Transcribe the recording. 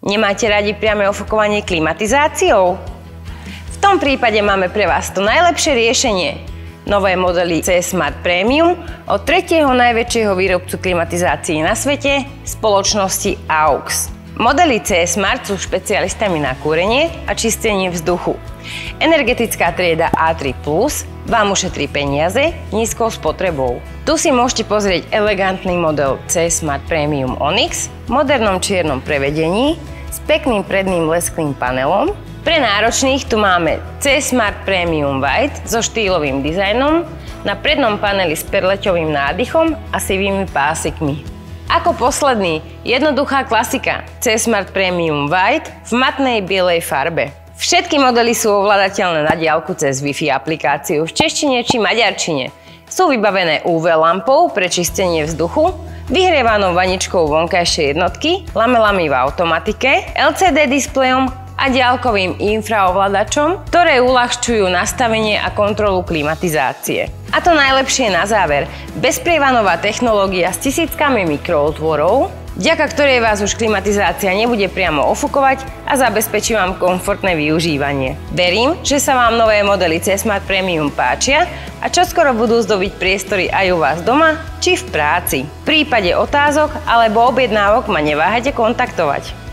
Nemáte radi priame ofukovanie klimatizáciou? V tom prípade máme pre vás to najlepšie riešenie. Nové modely C-Smart Premium od tretieho najväčšieho výrobcu klimatizácií na svete, spoločnosti AUX. Modely C-Smart sú špecialistami na kúrenie a čistenie vzduchu. Energetická trieda A3+ vám ušetrí peniaze nízkou spotrebou. Tu si môžete pozrieť elegantný model C-Smart Premium Onyx v modernom čiernom prevedení s pekným predným lesklým panelom. Pre náročných tu máme C-Smart Premium White so štýlovým dizajnom na prednom paneli s perleťovým nádychom a sivými pásikmi. Ako posledný, jednoduchá klasika C-Smart Premium White v matnej bielej farbe. Všetky modely sú ovládateľné na diaľku cez Wi-Fi aplikáciu v češtine či maďarčine. Sú vybavené UV lampou pre čistenie vzduchu, vyhrievanou vaničkou vonkajšej jednotky, lamelami v automatike, LCD displejom a ďalkovým infraovládačom, ktoré uľahčujú nastavenie a kontrolu klimatizácie. A to najlepšie na záver, bezprievanová technológia s tisíckami mikrootvorov, vďaka ktorej vás už klimatizácia nebude priamo ofukovať a zabezpečí vám komfortné využívanie. Verím, že sa vám nové modely C-Smart Premium páčia a čoskoro budú zdobiť priestory aj u vás doma či v práci. V prípade otázok alebo objednávok ma neváhajte kontaktovať.